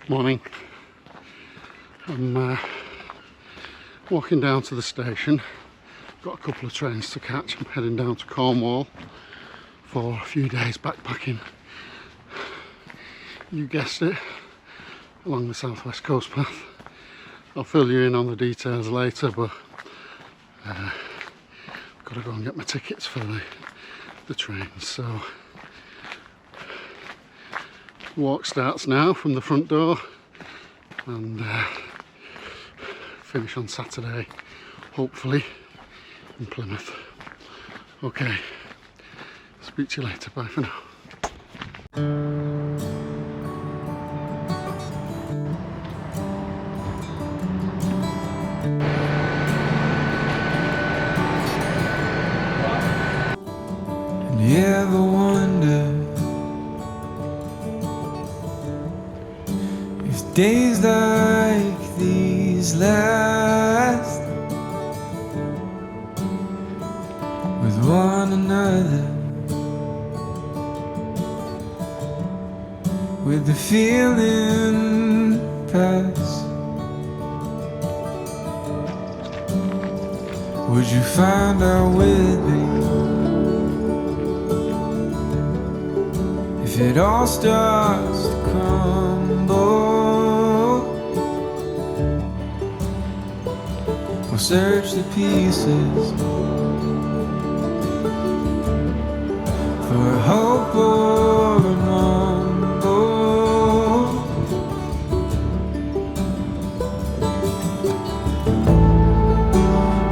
Morning. I'm walking down to the station. Got a couple of trains to catch. I'm heading down to Cornwall for a few days backpacking. You guessed it, along the southwest coast path. I'll fill you in on the details later, but I've got to go and get my tickets for the trains. So walk starts now from the front door and finish on Saturday, hopefully in Plymouth. Okay, speak to you later. Bye for now. And you ever wonder if days like these last with one another, with the feeling pass? Would you find out with me if it all starts to crumble? We'll search the pieces for a hope or a mumble.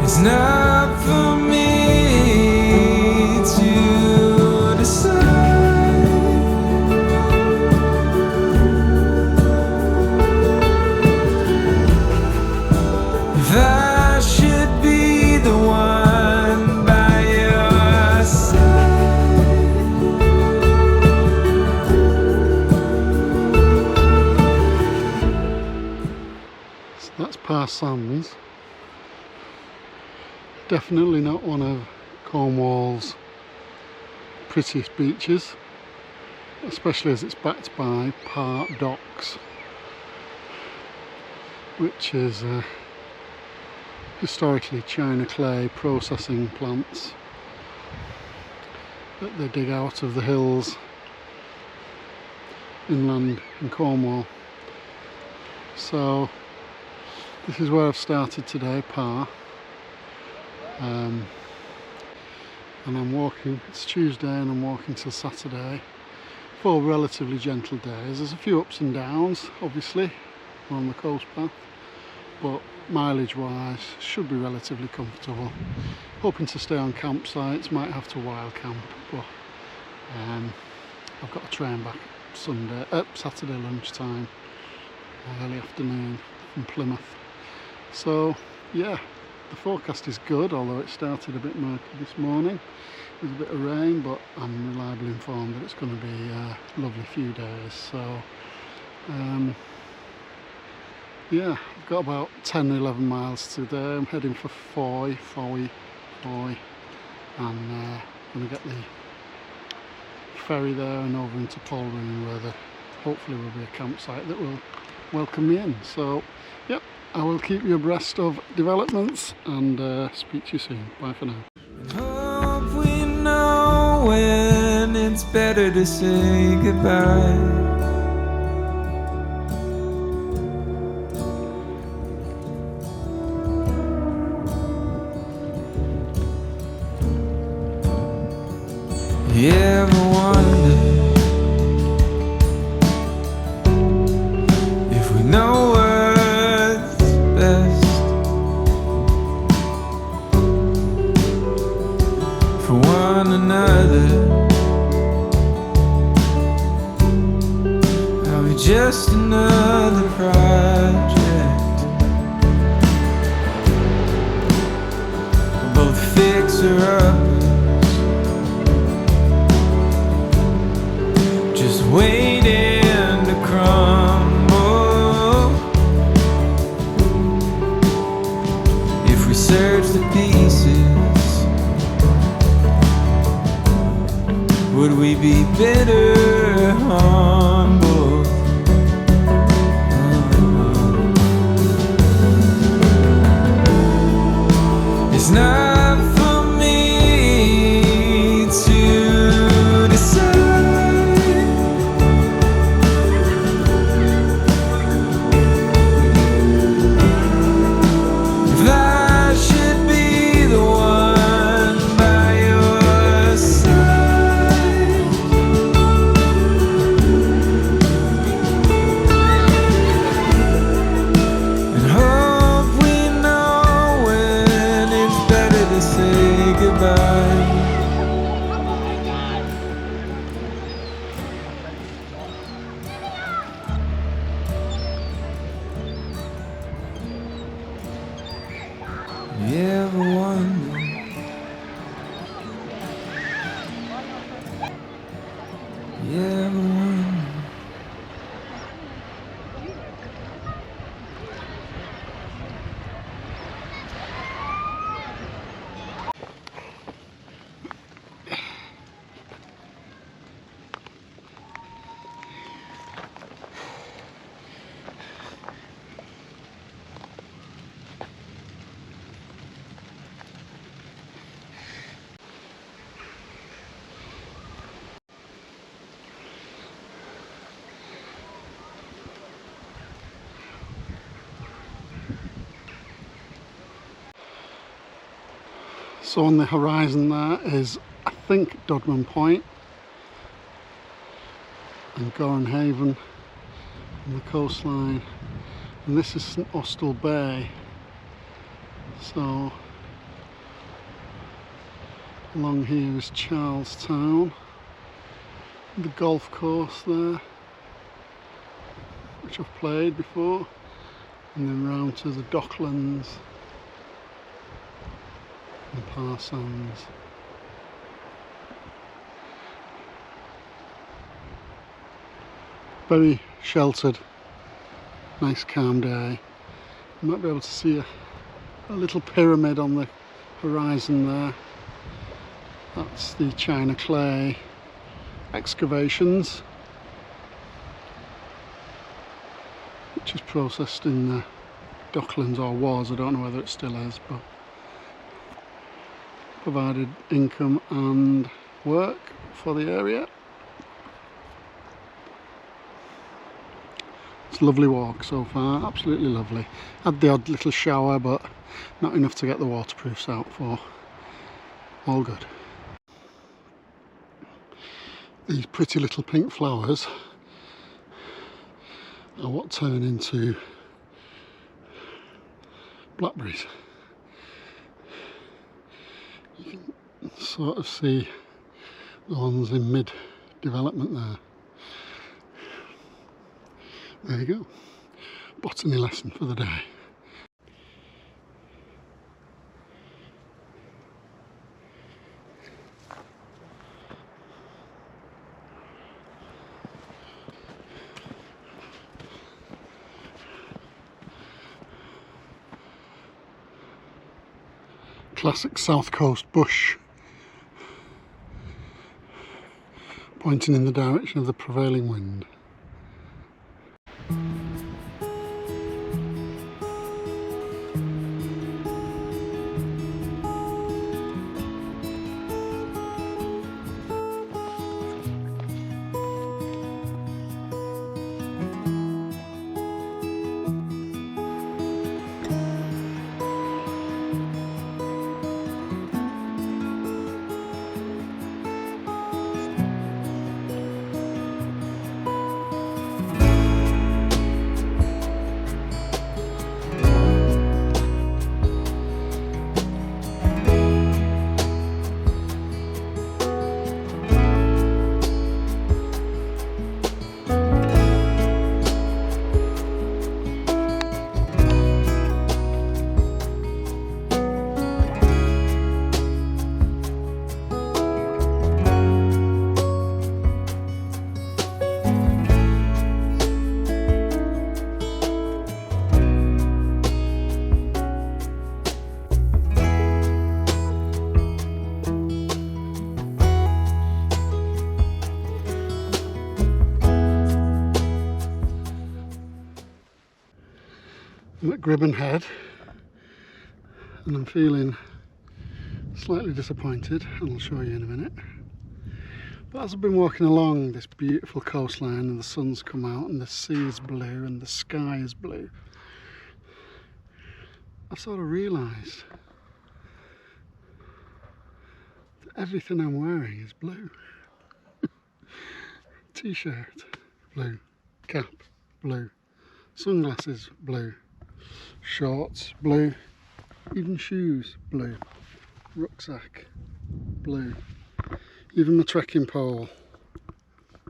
It's not for me to decide if I should be the one by your side. So that's past Sands. Definitely not one of Cornwall's prettiest beaches, especially as it's backed by Park Docks, which is historically china clay processing plants that they dig out of the hills inland in Cornwall. So this is where I've started today, Parr. And I'm walking, it's Tuesday and I'm walking till Saturday. 4 relatively gentle days. There's a few ups and downs obviously on the coast path, but mileage wise should be relatively comfortable. Hoping to stay on campsites, might have to wild camp, but I've got a train back Saturday lunchtime, early afternoon from Plymouth. So yeah, the forecast is good, although it started a bit murky this morning with a bit of rain, but I'm reliably informed that it's going to be a lovely few days. So yeah, I've got about 10-11 miles today. I'm heading for Foy, and going to get the ferry there and over into Polruan, where there hopefully will be a campsite that will welcome me in. So yep, I will keep you abreast of developments and speak to you soon. Bye for now. Hope we know when it's better to say goodbye. You ever wonder if we know what's best for one another? Are we just another project? We're both fixer-uppers, just be bitter, humble. It's not for me to decide if I should be the one by your side. And hope we know when it's better to say goodbye. You ever wonder? You ever wonder? So on the horizon there is, I think, Dodman Point and Gorenhaven on the coastline, and this is St Austell Bay. So along here is Charlestown, the golf course there, which I've played before, and then round to the Docklands and Parsons. Very sheltered, nice calm day. You might be able to see a little pyramid on the horizon there. That's the China clay excavations, which is processed in the Docklands, or was, I don't know whether it still is, but provided income and work for the area. It's a lovely walk so far, absolutely lovely. Had the odd little shower, but not enough to get the waterproofs out for. All good. These pretty little pink flowers are what turn into blackberries. You can sort of see the ones in mid-development there. There you go. Botany lesson for the day. Classic South Coast bush, pointing in the direction of the prevailing wind. I'm at Gribben Head and I'm feeling slightly disappointed, and I'll show you in a minute. But as I've been walking along this beautiful coastline and the sun's come out and the sea is blue and the sky is blue, I've sort of realised that everything I'm wearing is blue. T-shirt, blue. Cap, blue. Sunglasses, blue. Shorts, blue. Even shoes, blue. Rucksack, blue. Even my trekking pole,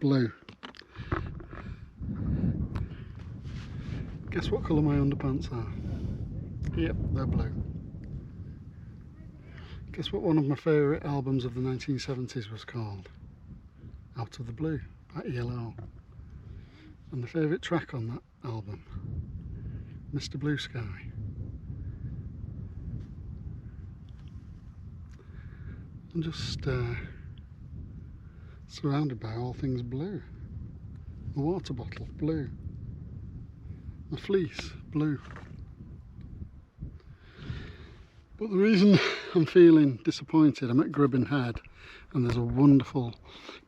blue. Guess what colour my underpants are? Yep, they're blue. Guess what one of my favourite albums of the 1970s was called? Out of the Blue by ELO. And the favourite track on that album, Mr. Blue Sky. I'm just surrounded by all things blue. My water bottle, blue. My fleece, blue. But the reason I'm feeling disappointed, I'm at Gribben Head and there's a wonderful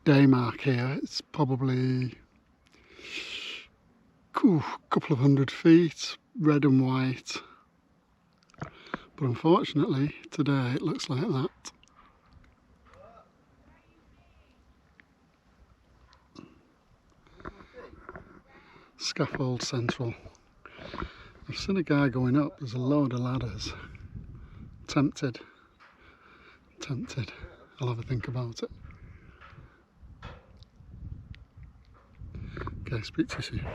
day mark here. It's probably a couple of 100 feet, red and white. But unfortunately today it looks like that. Scaffold Central. I've seen a guy going up, there's a load of ladders. Tempted. I'll have a think about it. Okay, speak to you soon.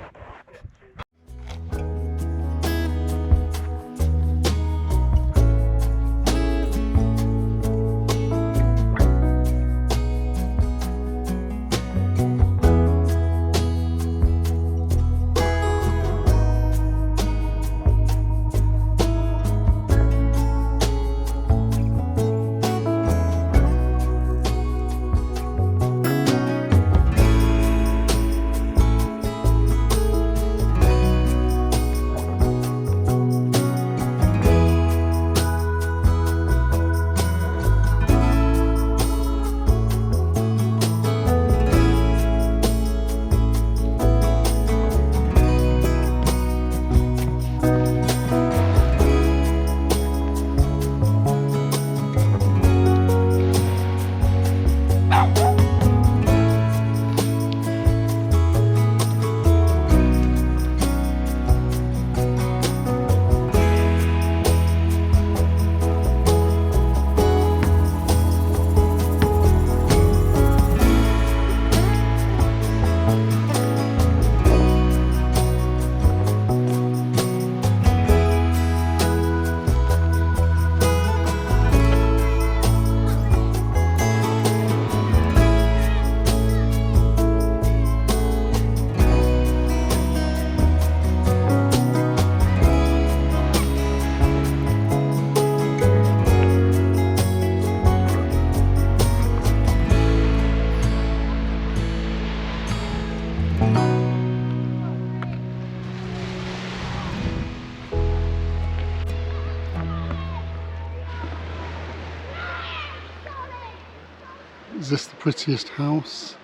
Is this the prettiest house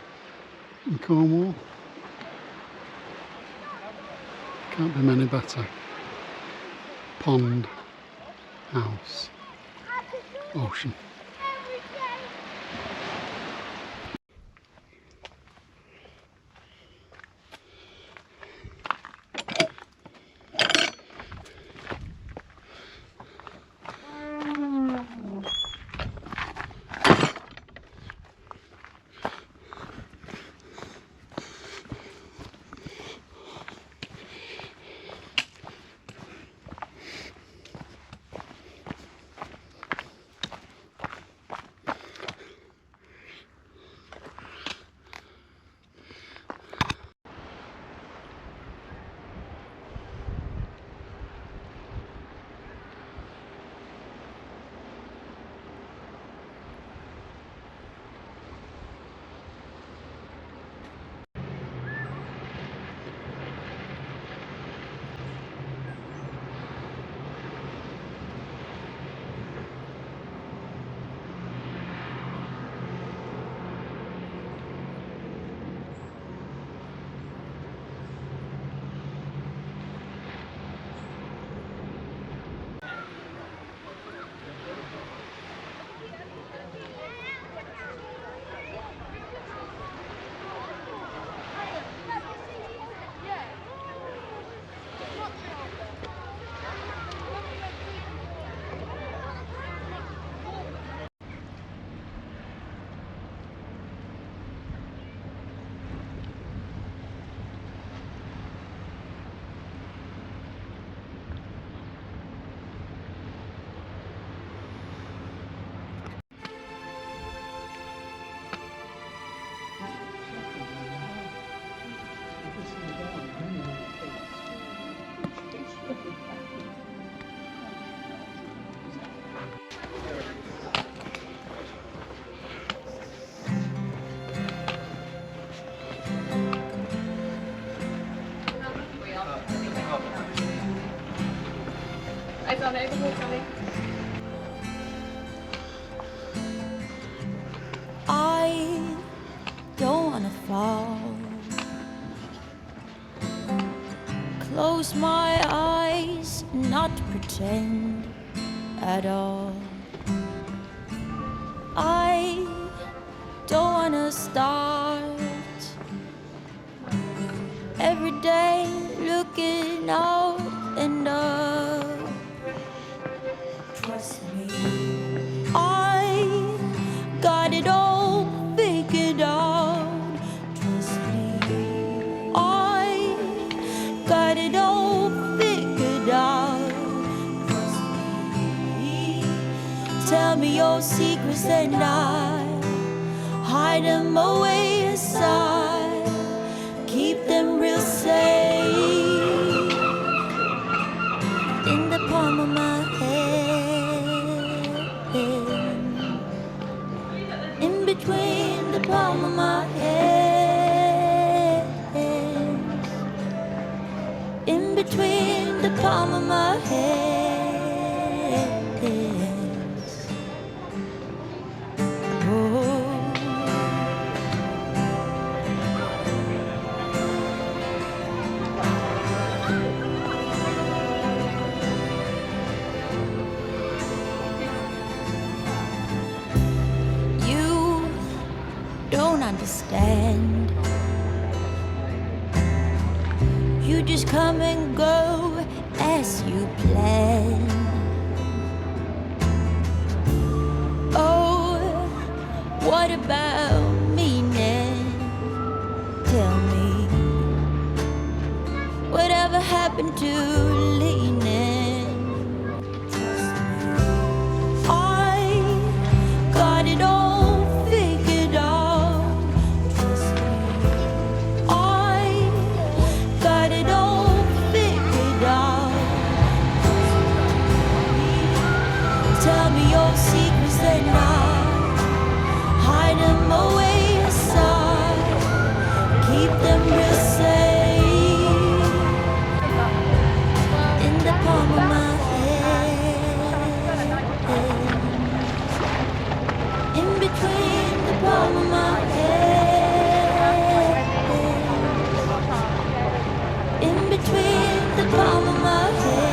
in Cornwall? Can't be many better. Pond, house, ocean. I don't wanna fall. Close my eyes, not pretend at all. I don't wanna start every day looking out and up. Trust me, I got it all figured out. Trust me, I got it all figured out. Trust me, tell me your secrets and I'll hide them away aside. Keep them real safe in the palm of my hand, in between the palm of my hand, in between the palm of my hand. Don't understand. You just come and go as you plan. Oh, what about me now? Tell me, whatever happened to leaning? Trust me, I got it all figured out. Trust me, I got it all figured out. Tell me your secrets and I'll hide them away aside. Keep them real safe in the palm of my hand, in between the palm of my hand, in between the palm of my hand.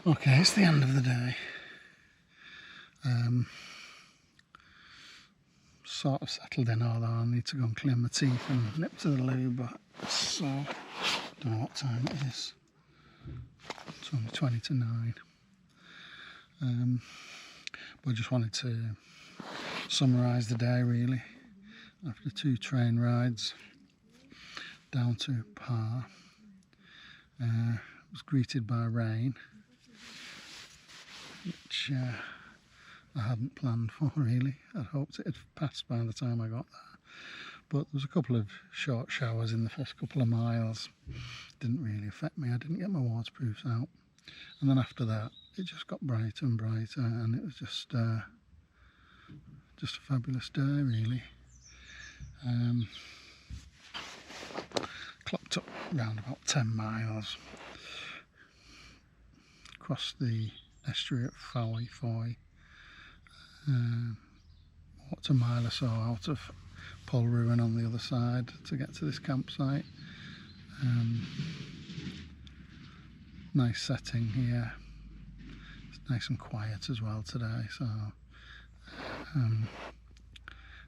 Okay, it's the end of the day. Sort of settled in, although I need to go and clean my teeth and nip to the loo, but so don't know what time it is. It's only 20 to 9. But I just wanted to summarise the day really. After 2 train rides down to Par, I was greeted by rain, which I hadn't planned for really. I'd hoped it had passed by the time I got there, but there was a couple of short showers in the first couple of miles. Didn't really affect me. I didn't get my waterproofs out, and then after that it just got brighter and brighter, and it was just a fabulous day really. Clocked up around about 10 miles, crossed the estuary at Foy, walked a mile or so out of Polruan on the other side to get to this campsite. Nice setting here, it's nice and quiet as well today, so it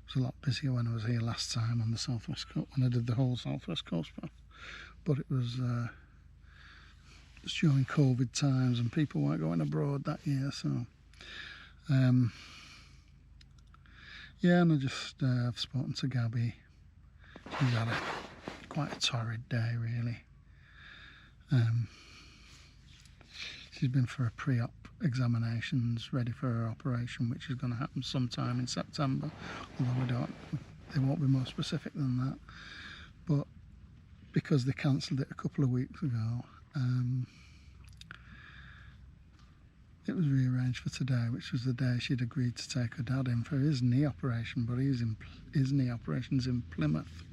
was a lot busier when I was here last time on the southwest coast, when I did the whole southwest coast path, but it was just during COVID times and people weren't going abroad that year, so yeah. And I just I've spoken to Gabby. She's had quite a torrid day really. She's been for a pre-op examinations, ready for her operation, which is going to happen sometime in September, although they won't be more specific than that. But because they cancelled it a couple of weeks ago, it was rearranged for today, which was the day she'd agreed to take her dad in for his knee operation, but his knee operation's in Plymouth,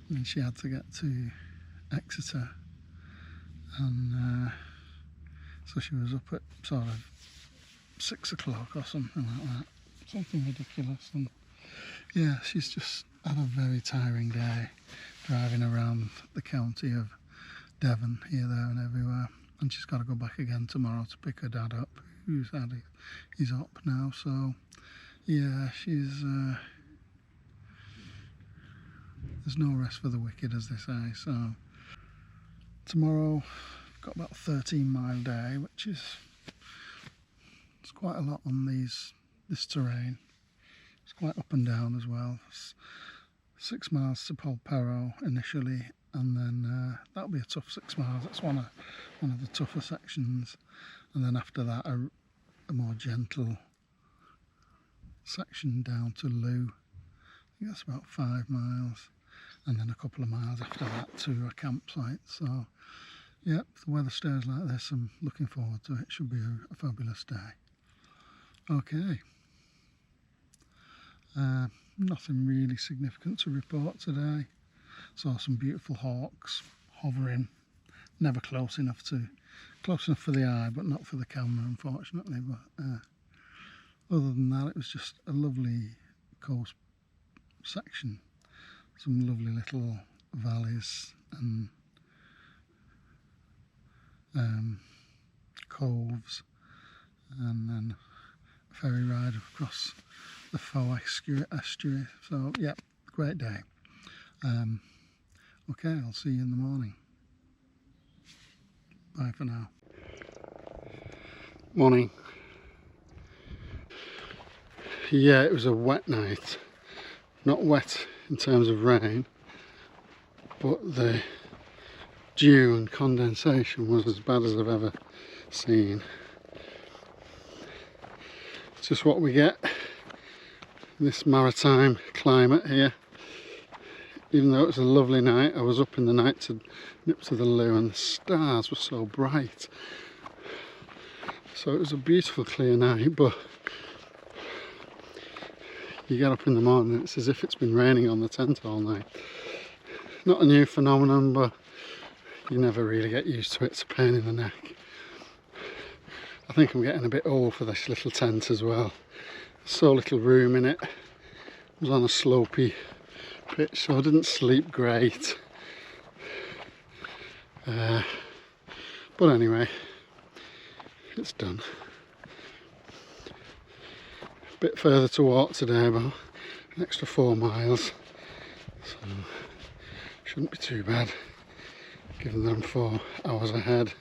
and she had to get to Exeter, and so she was up at sort of 6 o'clock or something like that, something ridiculous. And yeah, she's just had a very tiring day driving around the county of Devon, here, there and everywhere, and she's got to go back again tomorrow to pick her dad up, who's he's up now. So yeah, she's there's no rest for the wicked, as they say. So tomorrow I've got about a 13-mile day, which is, it's quite a lot on this terrain. It's quite up and down as well. It's 6 miles to Polperro initially, and then that'll be a tough 6 miles. That's one of the tougher sections, and then after that a more gentle section down to Loo. I think that's about 5 miles, and then a couple of miles after that to a campsite. So yeah, if the weather stays like this, I'm looking forward to it. It should be a fabulous day. Okay, nothing really significant to report today. Saw some beautiful hawks hovering, never close enough for the eye, but not for the camera, unfortunately. But other than that, it was just a lovely coast section, some lovely little valleys and coves, and then a ferry ride across the Foe estuary. So yeah, great day. Okay, I'll see you in the morning. Bye for now. Morning. Yeah, it was a wet night. Not wet in terms of rain, but the dew and condensation was as bad as I've ever seen. It's just what we get in this maritime climate here. Even though it was a lovely night, I was up in the night to nip to the loo, and the stars were so bright. So it was a beautiful clear night, but you get up in the morning and it's as if it's been raining on the tent all night. Not a new phenomenon, but you never really get used to it. It's a pain in the neck. I think I'm getting a bit old for this little tent as well. So little room in it. It was on a slopey pitch, so I didn't sleep great. But anyway, it's done. A bit further to walk today, about an extra 4 miles. So shouldn't be too bad, given that I'm 4 hours ahead.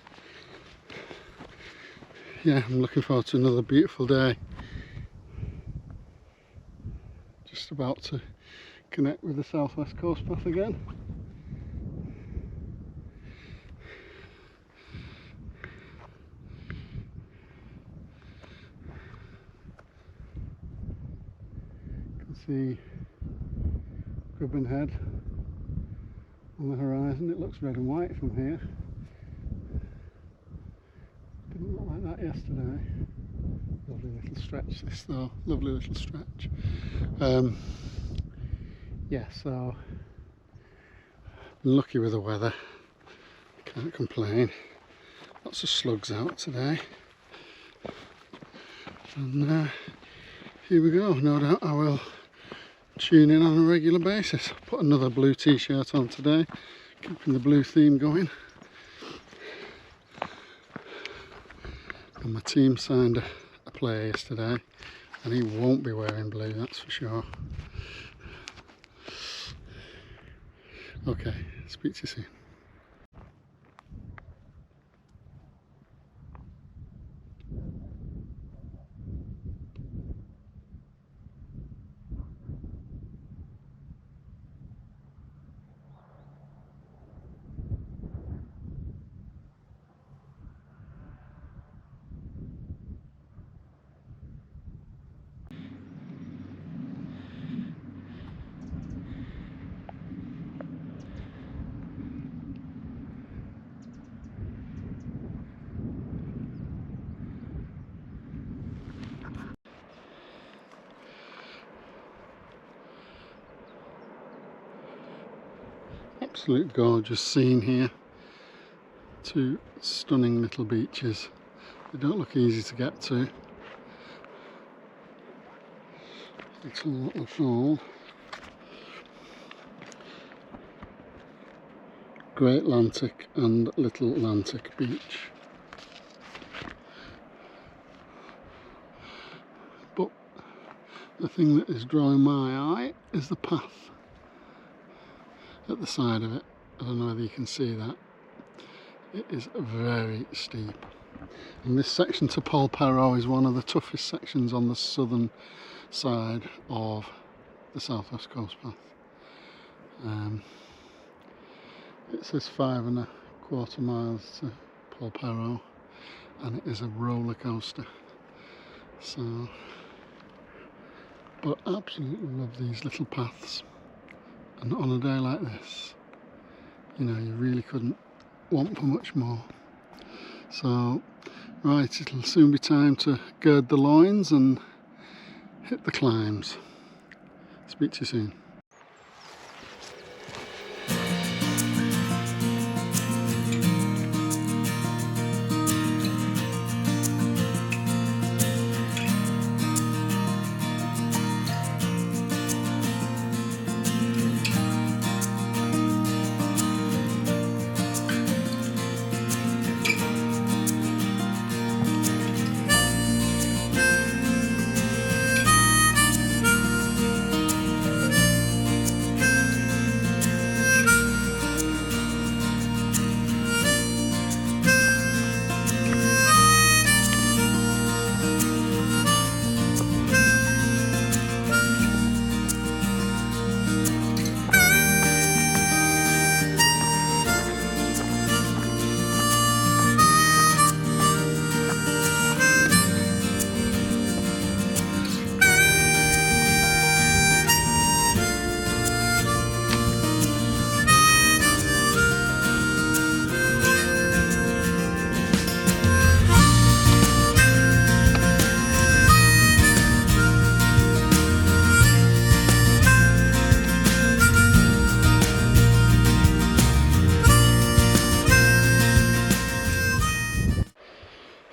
Yeah, I'm looking forward to another beautiful day. Just about to connect with the southwest coast path again. You can see Gribbon Head on the horizon. It looks red and white from here. Didn't look like that yesterday. Lovely little stretch this though, lovely little stretch. Yeah, so been lucky with the weather, can't complain. Lots of slugs out today, and here we go. No doubt I will tune in on a regular basis. Put another blue t-shirt on today, keeping the blue theme going. And my team signed a player yesterday, and he won't be wearing blue, that's for sure. Okay, speak to you soon. absolute gorgeous scene here. Two stunning little beaches. They don't look easy to get to. Little fall. Great Atlantic and Little Atlantic Beach. But the thing that is drawing my eye is the path at the side of it. I don't know whether you can see that. It is very steep. And this section to Polperro is one of the toughest sections on the southern side of the Southwest Coast Path. It says 5¼ miles to Polperro, and it is a roller coaster. So, but absolutely love these little paths. And on a day like this, you know, you really couldn't want for much more. So, right, it'll soon be time to gird the loins and hit the climbs. Speak to you soon.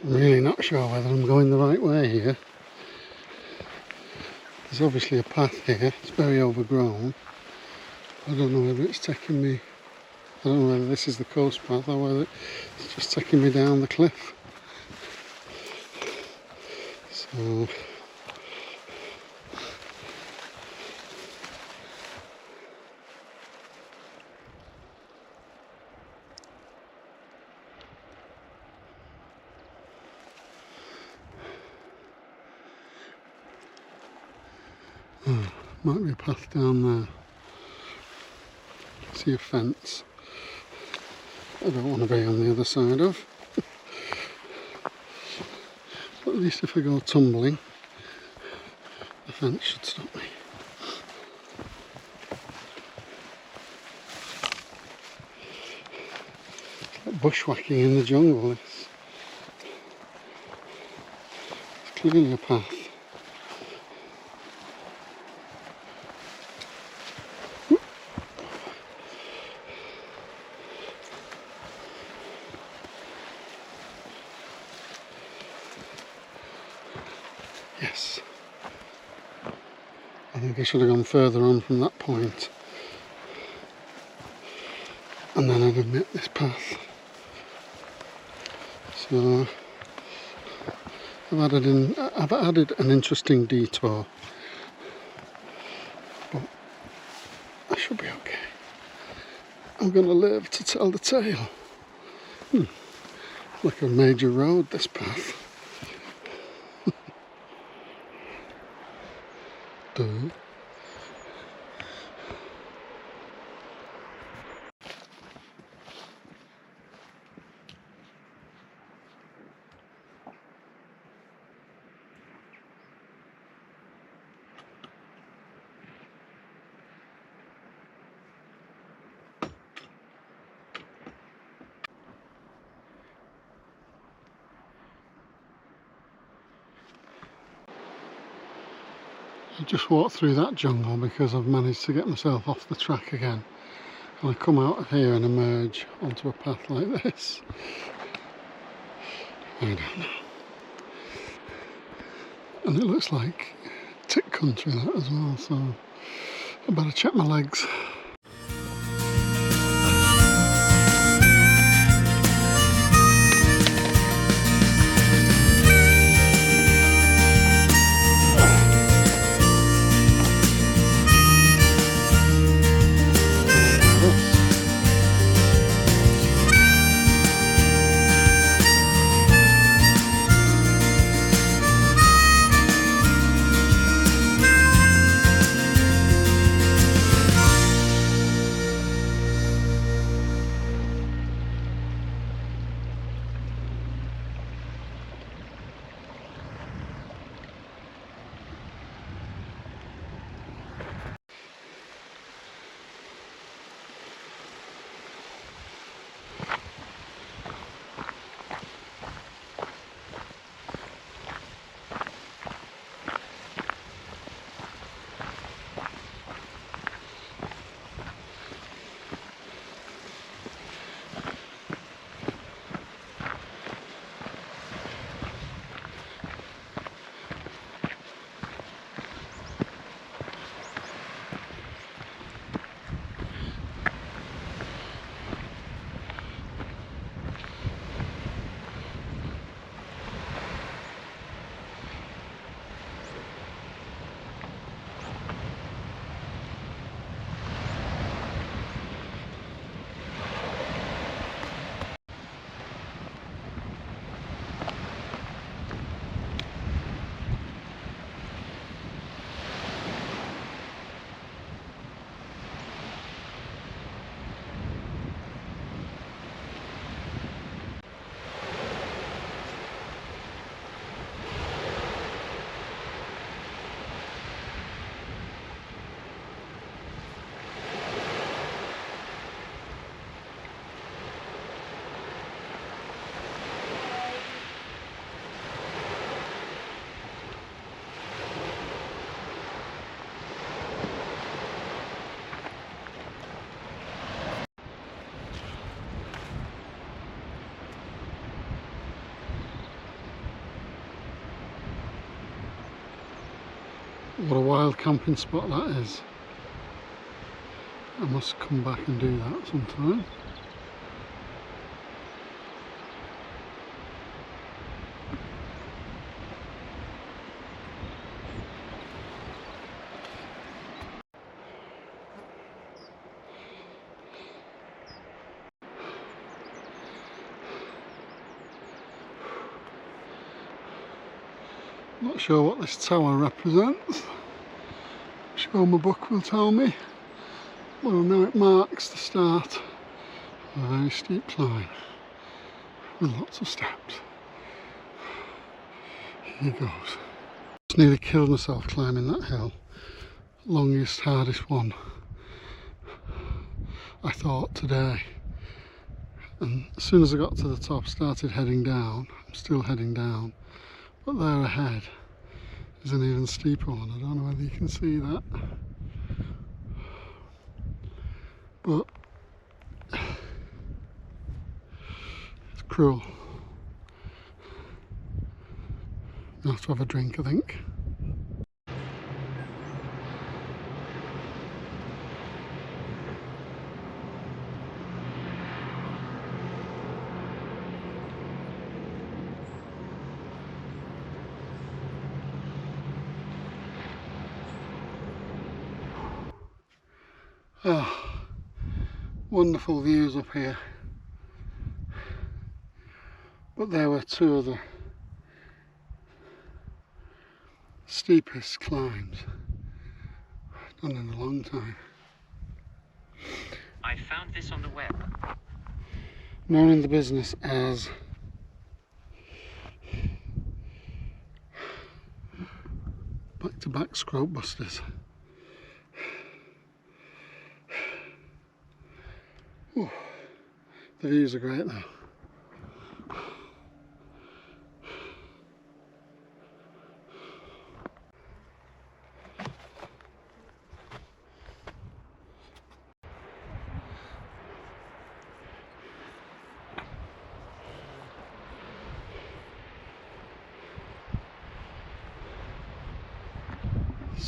I'm really not sure whether I'm going the right way here. There's obviously a path here, it's very overgrown. I don't know whether it's taking me, I don't know whether this is the coast path or whether it's just taking me down the cliff. So, might be a path down there. See a fence. I don't want to be on the other side of. But at least if I go tumbling, the fence should stop me. It's like bushwhacking in the jungle. It's clearly a path. Yes, I think I should have gone further on from that point, and then I'd have met this path. So I've added an interesting detour, but I should be okay. I'm going to live to tell the tale. Like a major road, this path. I just walked through that jungle because I've managed to get myself off the track again, And I come out of here and emerge onto a path like this. I don't know. And it looks like tick country that as well, so I better check my legs. What a wild camping spot that is. I must come back and do that sometime. Not sure what this tower represents. I'm sure my book will tell me. Well, I know it marks the start of a very steep climb with lots of steps. Here goes. Just nearly killed myself climbing that hill. Longest, hardest one I thought today. And as soon as I got to the top, started heading down. I'm still heading down. But there ahead is an even steeper one. I don't know whether you can see that. But it's cruel. I have to have a drink, I think. Oh, wonderful views up here. But there were two of the steepest climbs done in a long time. I found this on the web. Known in the business as back-to-back scrope busters. Ooh, the views are great though.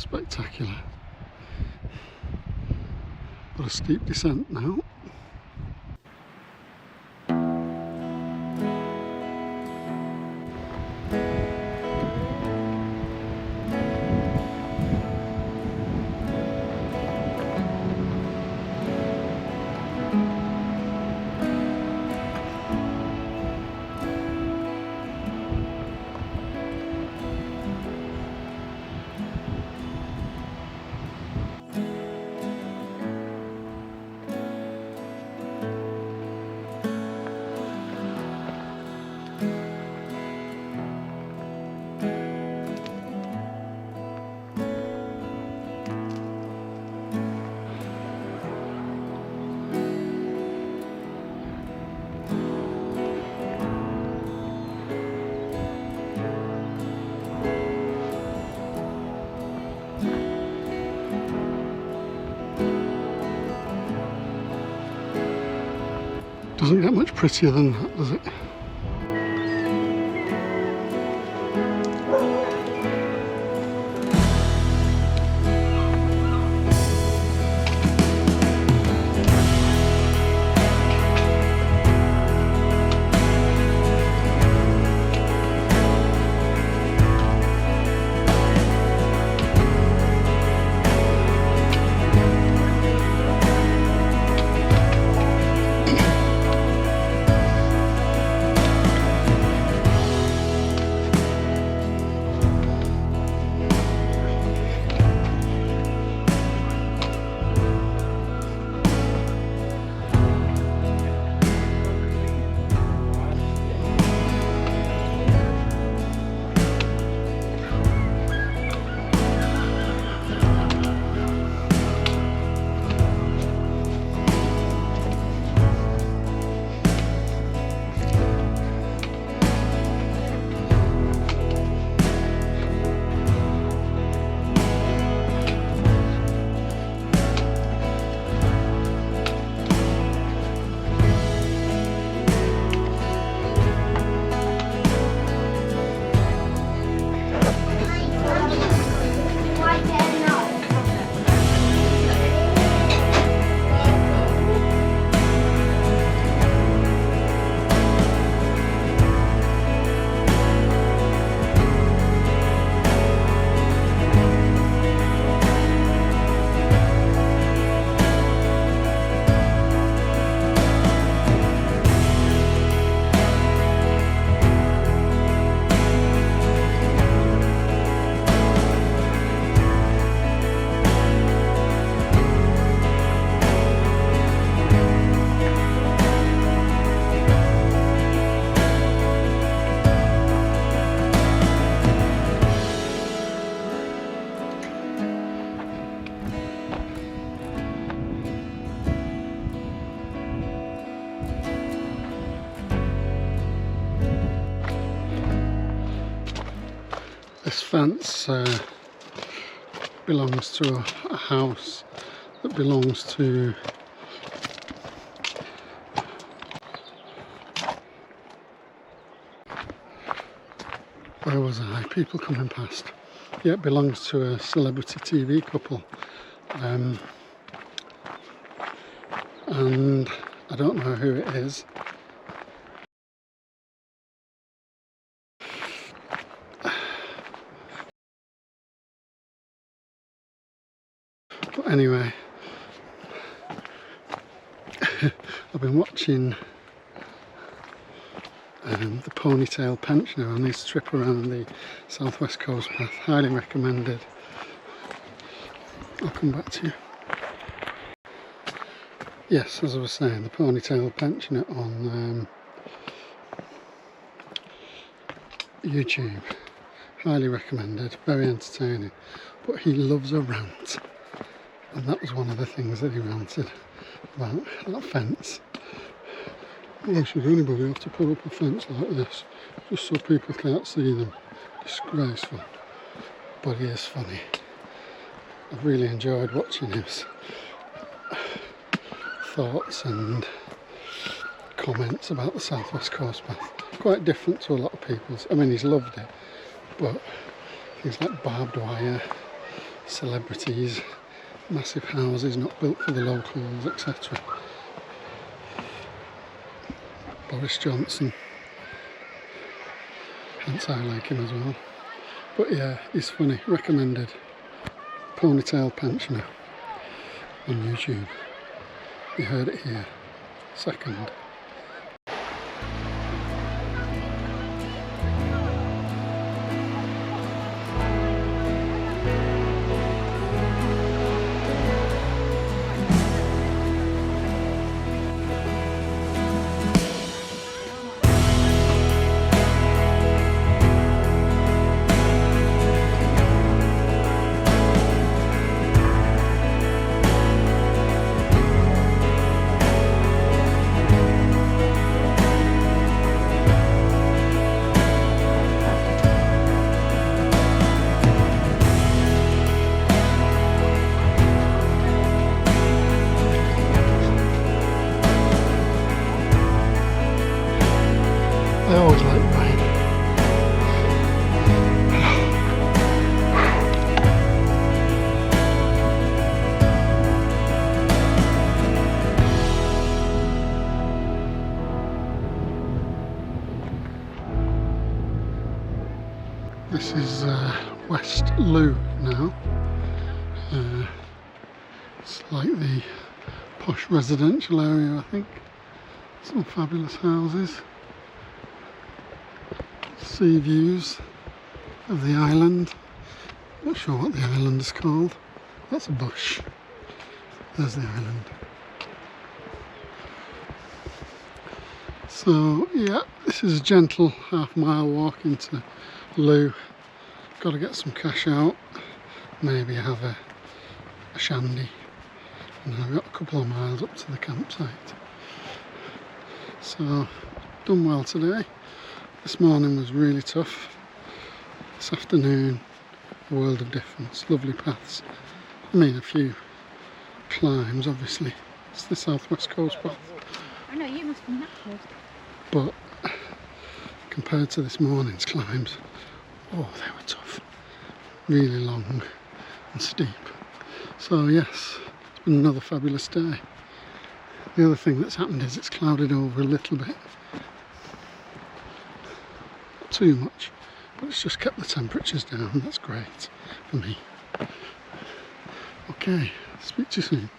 spectacular. But a steep descent now. Doesn't get much prettier than that, does it? This fence belongs to a house that belongs to where was I? People coming past. Yeah, it belongs to a celebrity TV couple. And I don't know who it is. But anyway, I've been watching the Ponytail Pensioner on his trip around the Southwest Coast Path. Highly recommended. I'll come back to you. Yes, as I was saying, the Ponytail Pensioner on YouTube. Highly recommended, very entertaining. But he loves a rant. And that was one of the things that he ranted about, that fence. Why should anybody have to put up a fence like this just so people can't see them? Disgraceful. But he is funny. I've really enjoyed watching his thoughts and comments about the Southwest Coast Path. Quite different to a lot of people's. I mean, he's loved it, but things like barbed wire, celebrities, massive houses not built for the locals, etc. Boris Johnson, hence I like him as well. But yeah, he's funny. Recommended. Ponytail pensioner on YouTube. You heard it here. Second. I always like rain. This is West Loo now. It's like the posh residential area, I think. Some fabulous houses. Sea views of the island. Not sure what the island is called. That's a bush. There's the island. So yeah, this is a gentle half-mile walk into Loo. Got to get some cash out. Maybe have a shandy. And I've got a couple of miles up to the campsite. So done well today. This morning was really tough. This afternoon, a world of difference. Lovely paths. I mean, a few climbs, obviously. It's the southwest coast path. I know, you must be that close. But compared to this morning's climbs, oh, they were tough. Really long and steep. So yes, it's been another fabulous day. The other thing that's happened is it's clouded over a little bit. Too much, but it's just kept the temperatures down. That's great for me. Okay, speak to you soon.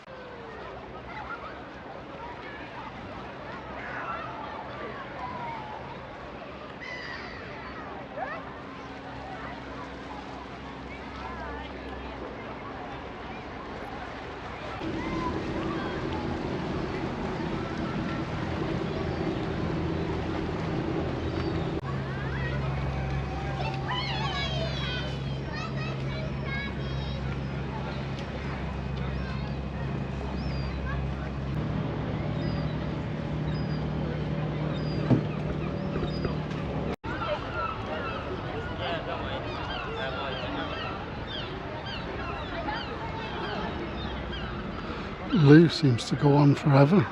Loo seems to go on forever.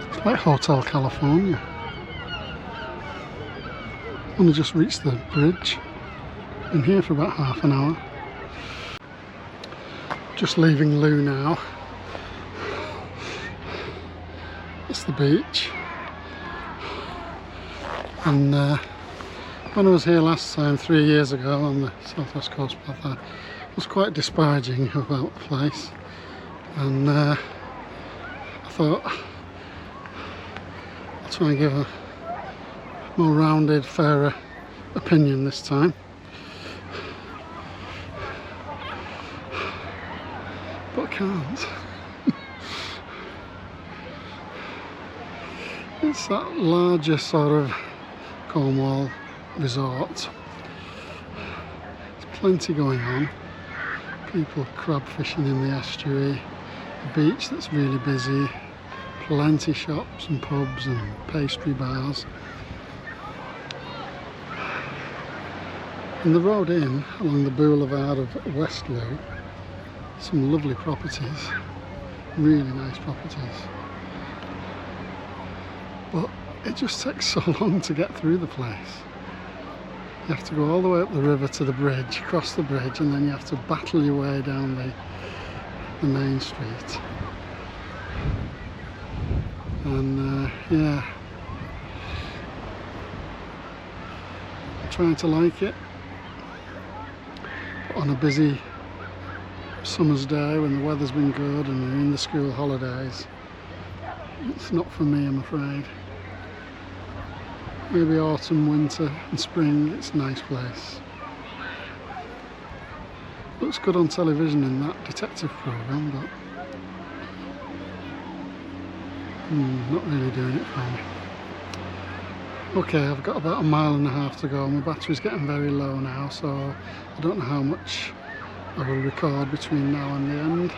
It's like Hotel California. Only just reached the bridge. Been here for about half an hour. Just leaving Loo now. That's the beach. And when I was here last time, 3 years ago, on the Southwest Coast Path, I was quite disparaging about the place. And I thought I'll try and give a more rounded, fairer opinion this time. But I can't. It's that larger sort of Cornwall resort. There's plenty going on. People crab fishing in the estuary. A beach that's really busy, plenty shops and pubs and pastry bars. And the road in along the boulevard of West Loo, some lovely properties, really nice properties. But it just takes so long to get through the place. You have to go all the way up the river to the bridge, cross the bridge, and then you have to battle your way down the main street. And yeah, I'm trying to like it. But on a busy summer's day when the weather's been good and you're in the school holidays, it's not for me, I'm afraid. Maybe autumn, winter and spring, it's a nice place. Looks good on television in that detective programme, but not really doing it for me. Okay, I've got about 1.5 miles to go. My battery's getting very low now, so I don't know how much I will record between now and the end.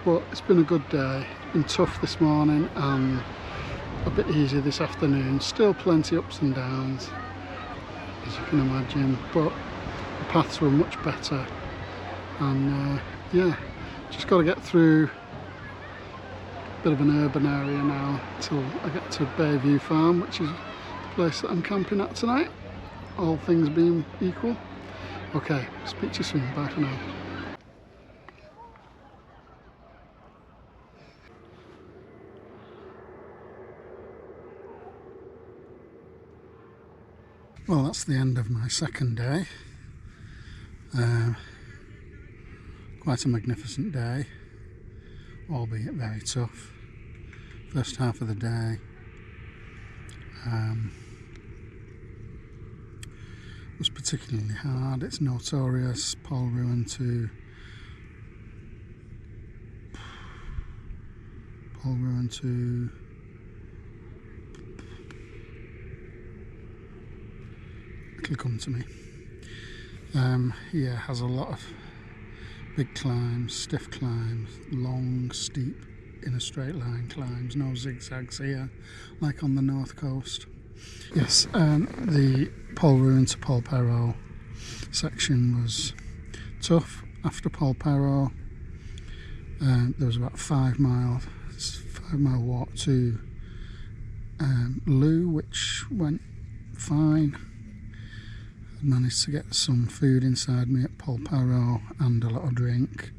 But it's been a good day. It's been tough this morning and a bit easier this afternoon. Still plenty ups and downs, as you can imagine, but the paths were much better. And yeah, just got to get through a bit of an urban area now till I get to Bayview Farm, which is the place that I'm camping at tonight, all things being equal. Okay, speak to you soon. Bye for now. Well, that's the end of my second day. Quite a magnificent day, albeit very tough. First half of the day was particularly hard. It's notorious. Polruan to it'll come to me. Yeah, has a lot of big climbs, stiff climbs, long, steep, in a straight line climbs, no zigzags here, like on the north coast. Yes, the Polruan to Polperro section was tough. After Polperro, there was about 5 mile walk to Loo, which went fine. Managed to get some food inside me at Polperro and a lot of drink.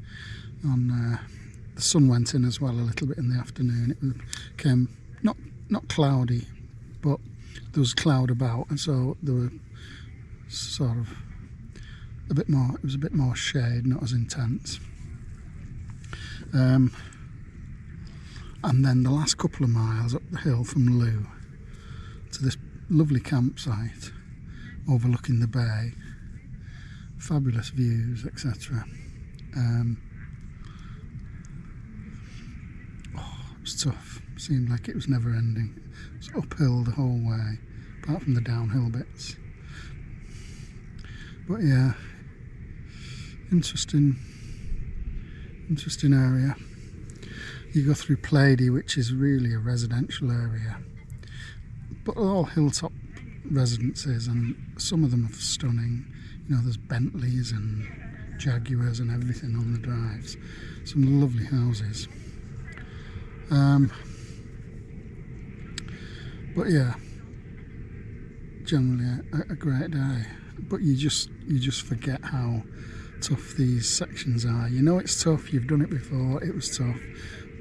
And the sun went in as well a little bit in the afternoon. It became not cloudy, but there was cloud about, and so there were sort of a bit more. It was a bit more shade, not as intense. And then the last couple of miles up the hill from Loo to this lovely campsite overlooking the bay, fabulous views, etc. It was tough. Seemed like it was never ending. It was uphill the whole way, apart from the downhill bits. But yeah, interesting area. You go through Pleiady, which is really a residential area, but all hilltop residences, and some of them are stunning. You know, there's Bentleys and Jaguars and everything on the drives. Some lovely houses. But yeah, generally a great day. But you just forget how tough these sections are. You know it's tough, you've done it before, it was tough,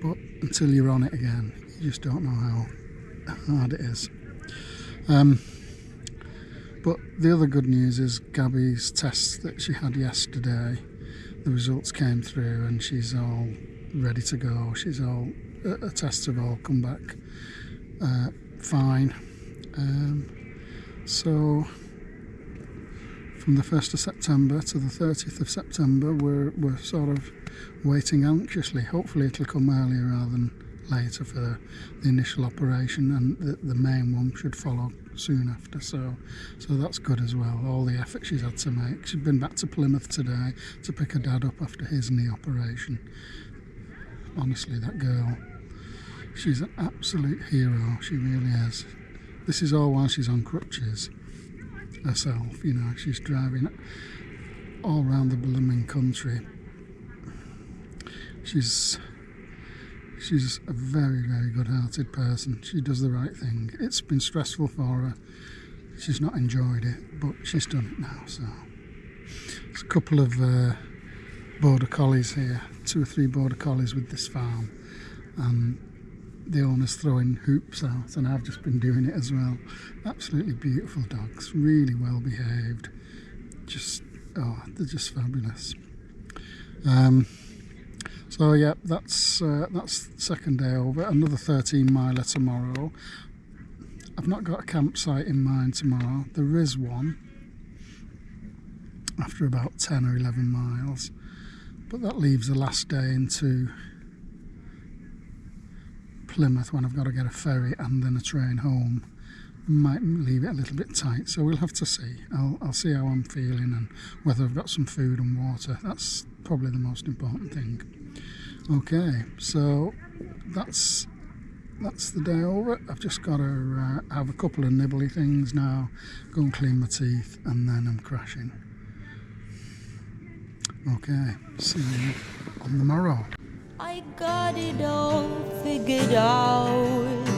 but until you're on it again, you just don't know how hard it is. But the other good news is Gabby's test that she had yesterday, the results came through and she's all ready to go. Her tests have all come back fine. So from the 1st of September to the 30th of September, we're sort of waiting anxiously. Hopefully it'll come earlier rather than later for the initial operation, and the main one should follow soon after. So that's good as well. All the effort she's had to make. She's been back to Plymouth today to pick her dad up after his knee operation. Honestly, that girl, she's an absolute hero. She really is. This is all while she's on crutches herself. You know, she's driving all around the blooming country. She's a very, very good-hearted person. She does the right thing. It's been stressful for her she's not enjoyed it, but she's done it now. So there's a couple of border collies here, 2 or 3 border collies with this farm, and the owner's throwing hoops out, and I've just been doing it as well. Absolutely beautiful dogs, really well behaved. Just, oh, they're just fabulous. So yeah, that's second day over. Another 13 miler tomorrow. I've not got a campsite in mind tomorrow. There is one after about 10 or 11 miles, but that leaves the last day into Plymouth when I've got to get a ferry and then a train home. Might leave it a little bit tight, so we'll have to see. I'll see how I'm feeling and whether I've got some food and water. That's probably the most important thing. Okay, so that's the day over. I've just got to have a couple of nibbly things now, go and clean my teeth, and then I'm crashing. Okay, see you on the morrow. I got it all figured out.